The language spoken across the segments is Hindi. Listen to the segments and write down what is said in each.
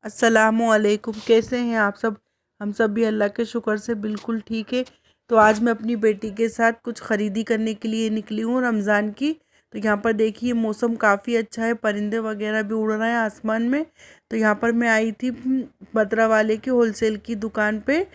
अस्सलामुअलैकुम। कैसे हैं आप सब? हम सब भी अल्लाह के शुक्र से बिल्कुल ठीक है। तो आज मैं अपनी बेटी के साथ कुछ ख़रीदी करने के लिए निकली हूँ रमज़ान की। तो यहाँ पर देखिए मौसम काफ़ी अच्छा है, परिंदे वगैरह भी उड़ रहे हैं आसमान में। तो यहाँ पर मैं आई थी बत्रा वाले की होलसेल की दुकान पे।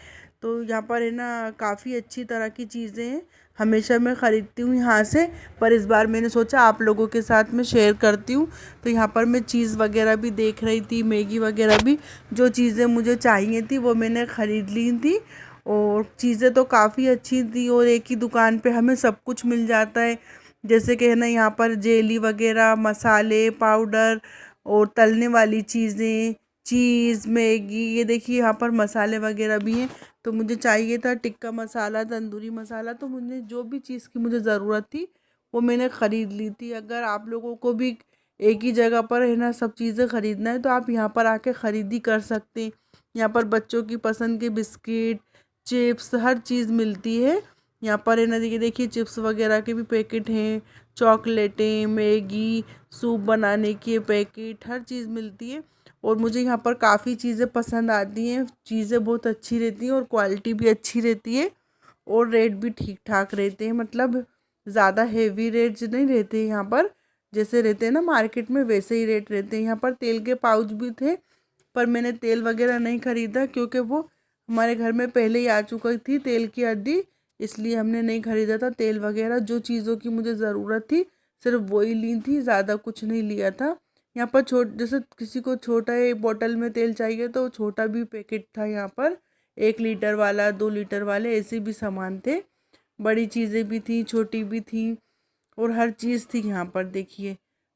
तो यहाँ पर है ना काफ़ी अच्छी तरह की चीज़ें हैं। हमेशा मैं ख़रीदती हूँ यहाँ से, पर इस बार मैंने सोचा आप लोगों के साथ मैं शेयर करती हूँ। तो यहाँ पर मैं चीज़ वगैरह भी देख रही थी, मैगी वगैरह भी। जो चीज़ें मुझे चाहिए थी वो मैंने ख़रीद ली थी। और चीज़ें तो काफ़ी अच्छी थी और एक ही दुकान पे हमें सब कुछ मिल जाता है। जैसे कि है ना यहाँ पर जेली वगैरह, मसाले, पाउडर और तलने वाली चीज़ें, चीज़, मैगी। ये देखिए यहाँ पर मसाले वगैरह भी हैं। तो मुझे चाहिए था टिक्का मसाला, तंदूरी मसाला। तो मुझे जो भी चीज़ की मुझे ज़रूरत थी वो मैंने ख़रीद ली थी। अगर आप लोगों को भी एक ही जगह पर है ना सब चीज़ें ख़रीदना है तो आप यहाँ पर आके ख़रीदी कर सकते हैं। यहाँ पर बच्चों की पसंद के बिस्किट, चिप्स, हर चीज़ मिलती है। यहाँ पर है ना ये देखिए चिप्स वगैरह के भी पैकेट हैं, चॉकलेटें, मैगी, सूप बनाने के पैकेट, हर चीज़ मिलती है। और मुझे यहाँ पर काफ़ी चीज़ें पसंद आती हैं। चीज़ें बहुत अच्छी रहती हैं और क्वालिटी भी अच्छी रहती है और रेट भी ठीक ठाक रहते हैं। मतलब ज़्यादा हेवी रेट नहीं रहते यहाँ पर, जैसे रहते हैं ना मार्केट में वैसे ही रेट रहते हैं। यहाँ पर तेल के पाउच भी थे, पर मैंने तेल वगैरह नहीं ख़रीदा क्योंकि वो हमारे घर में पहले ही आ चुकी थी तेल की अड्डी। इसलिए हमने नहीं ख़रीदा था तेल वगैरह। जो चीज़ों की मुझे ज़रूरत थी सिर्फ वही ली थी, ज़्यादा कुछ नहीं लिया था। यहाँ पर जैसे किसी को छोटा एक बोतल में तेल चाहिए तो छोटा भी पैकेट था यहाँ पर, 1 लीटर वाला, 2 लीटर वाले, ऐसे भी सामान थे। बड़ी चीज़ें भी थी, छोटी भी थी और हर चीज़ थी यहाँ पर। देखिए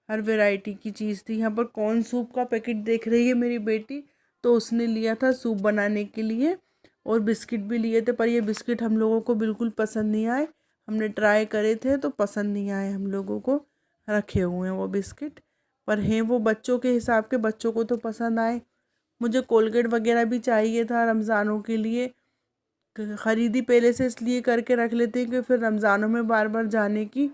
हर वैरायटी की चीज़ थी यहाँ पर। कॉर्न सूप का पैकेट देख रही है मेरी बेटी, तो उसने लिया था सूप बनाने के लिए। और बिस्किट भी लिए थे, पर ये बिस्किट हम लोगों को बिल्कुल पसंद नहीं आए। हमने ट्राई करे थे तो पसंद नहीं आए हम लोगों को। रखे हुए हैं वो बिस्किट, पर हैं वो बच्चों के हिसाब के, बच्चों को तो पसंद आए। मुझे कोलगेट वगैरह भी चाहिए था रमज़ानों के लिए। ख़रीदी पहले से इसलिए करके रख लेते हैं कि फिर रमज़ानों में बार बार जाने की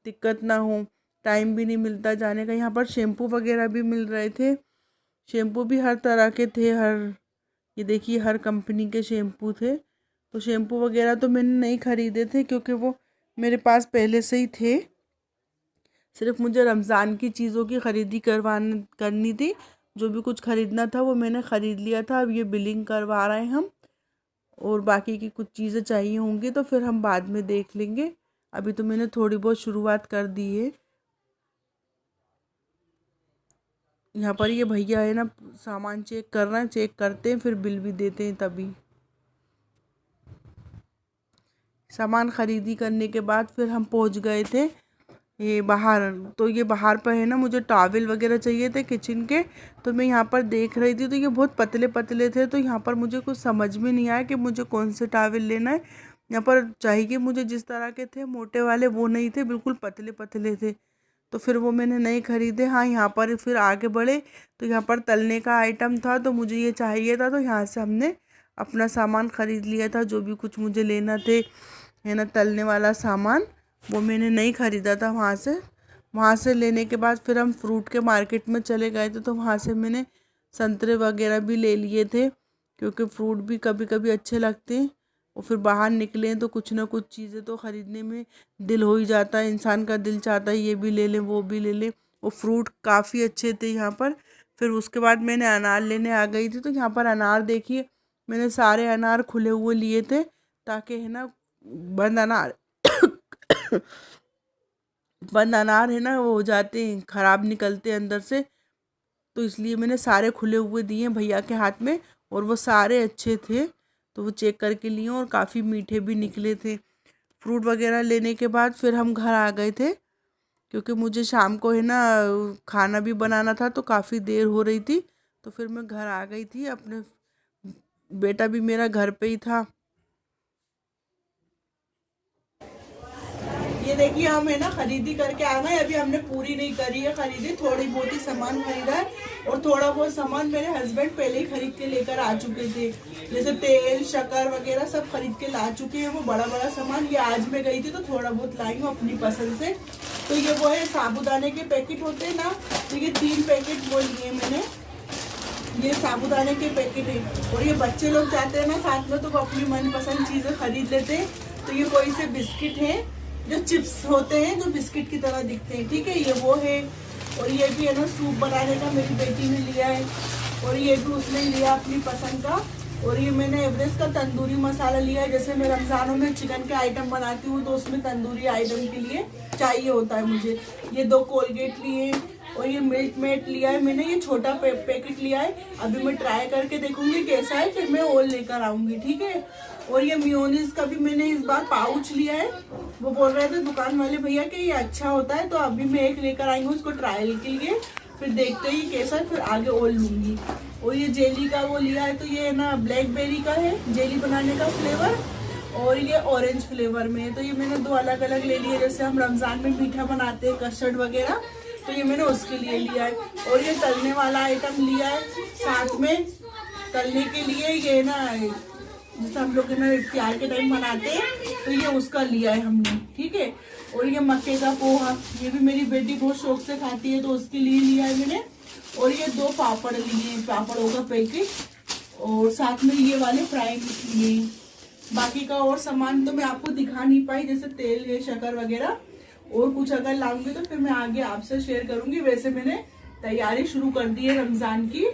दिक्कत ना हो। टाइम भी नहीं मिलता जाने का। यहाँ पर शैम्पू वगैरह भी मिल रहे थे। शैम्पू भी हर तरह के थे, ये देखिए हर कंपनी के शैम्पू थे। तो शैम्पू वगैरह तो मैंने नहीं ख़रीदे थे क्योंकि वो मेरे पास पहले से ही थे। सिर्फ मुझे रमज़ान की चीज़ों की ख़रीदी करनी थी। जो भी कुछ ख़रीदना था वो मैंने ख़रीद लिया था। अब ये बिलिंग करवा रहे हैं हम, और बाकी की कुछ चीज़ें चाहिए होंगी तो फिर हम बाद में देख लेंगे। अभी तो मैंने थोड़ी बहुत शुरुआत कर दी है। यहाँ पर ये भैया है ना सामान चेक कर रहे हैं, चेक करते हैं फिर बिल भी देते हैं। तभी सामान ख़रीदी करने के बाद फिर हम पहुँच गए थे ये बाहर। तो ये बाहर पर है ना मुझे टॉवल वगैरह चाहिए थे किचन के। तो मैं यहाँ पर देख रही थी तो ये बहुत पतले पतले थे। तो यहाँ पर मुझे कुछ समझ में नहीं आया कि मुझे कौन से टॉवल लेना है। यहाँ पर चाहिए मुझे जिस तरह के थे मोटे वाले, वो नहीं थे, बिल्कुल पतले पतले थे। तो फिर वो मैंने नहीं ख़रीदे। हाँ यहाँ पर फिर आगे बढ़े तो यहाँ पर तलने का आइटम था तो मुझे ये चाहिए था। तो यहाँ से हमने अपना सामान ख़रीद लिया था, जो भी कुछ मुझे लेना थे है ना तलने वाला सामान, वो मैंने नहीं ख़रीदा था वहाँ से। वहाँ से लेने के बाद फिर हम फ्रूट के मार्केट में चले गए थे। तो वहाँ से मैंने संतरे वगैरह भी ले लिए थे क्योंकि फ्रूट भी कभी कभी अच्छे लगते हैं। और फिर बाहर निकले तो कुछ ना कुछ चीज़ें तो ख़रीदने में दिल हो ही जाता है, इंसान का दिल चाहता है ये भी ले लें वो भी ले लें। वो फ्रूट काफ़ी अच्छे थे यहाँ पर। फिर उसके बाद मैंने अनार लेने आ गई थी। तो यहाँ पर अनार देखिए मैंने सारे अनार खुले हुए लिए थे ताकि है ना बंद अनार बंद अनार है ना वो हो जाते हैं, ख़राब निकलते हैं अंदर से। तो इसलिए मैंने सारे खुले हुए दिए भैया के हाथ में और वो सारे अच्छे थे। तो वो चेक करके लिए और काफ़ी मीठे भी निकले थे। फ्रूट वगैरह लेने के बाद फिर हम घर आ गए थे क्योंकि मुझे शाम को है ना खाना भी बनाना था तो काफ़ी देर हो रही थी। तो फिर मैं घर आ गई थी अपने, बेटा भी मेरा घर पे ही था। ये देखिए हम है ना खरीदी करके आ गए। अभी हमने पूरी नहीं करी है खरीदी, थोड़ी बहुत ही सामान खरीदा है। और थोड़ा बहुत सामान मेरे हस्बैंड पहले ही खरीद के लेकर आ चुके थे, जैसे तेल, शक्कर वगैरह सब खरीद के ला चुके हैं। वो बड़ा बड़ा सामान ये आज मैं गई थी तो थोड़ा बहुत लाई हूँ अपनी पसंद से। तो ये वो है साबुदाने के पैकेट होते हैं ना, तो ये 3 पैकेट वो लिए मैंने। ये साबूदाने के पैकेट है। और ये बच्चे लोग जाते हैं ना साथ में तो वो अपनी मनपसंद चीज़ें खरीद लेते हैं। तो ये कोई से बिस्किट है जो चिप्स होते हैं जो बिस्किट की तरह दिखते हैं, ठीक है, ये वो है। और ये भी है ना सूप बनाने का मेरी बेटी ने लिया है। और ये भी उसने लिया अपनी पसंद का। और ये मैंने एवरेस्ट का तंदूरी मसाला लिया है। जैसे मैं रमज़ानों में चिकन के आइटम बनाती हूँ तो उसमें तंदूरी आइटम के लिए चाहिए होता है मुझे। ये 2 कोलगेट लिए और ये मिल्क मेट लिया है मैंने, ये छोटा पैकेट लिया है। अभी मैं ट्राई करके देखूंगी कैसा है, फिर मैं और लेकर आऊँगी, ठीक है। और ये मियोनीज का भी मैंने इस बार पाउच लिया है। वो बोल रहे थे दुकान वाले भैया कि ये अच्छा होता है, तो अभी मैं एक लेकर आएंगे उसको ट्रायल के लिए, फिर देखते ही कैसा है, फिर आगे और लूँगी। और ये जेली का वो लिया है, तो ये ना ब्लैकबेरी का है जेली बनाने का फ्लेवर, और ये ऑरेंज फ्लेवर में है। तो ये मैंने 2 अलग अलग ले लिए। जैसे हम रमज़ान में मीठा बनाते हैं कस्टर्ड वगैरह, तो ये मैंने उसके लिए लिया है। और ये तलने वाला आइटम लिया है साथ में तलने के लिए, ये ना जैसे हम लोग ना प्यार के टाइम बनाते हैं तो ये उसका लिया है हमने, ठीक है। और ये मक्के का पोहा, ये भी मेरी बेटी बहुत शौक से खाती है तो उसके लिए लिया है मैंने। और ये 2 पापड़ लिए, पापड़ों का पैकेट, और साथ में ये वाले फ्राई लिए। बाकी का और सामान तो मैं आपको दिखा नहीं पाई, जैसे तेल है, शक्कर वगैरह, और कुछ अगर लाऊंगी तो फिर मैं आगे आपसे शेयर करूंगी। वैसे मैंने तैयारी शुरू कर दी है रमज़ान की,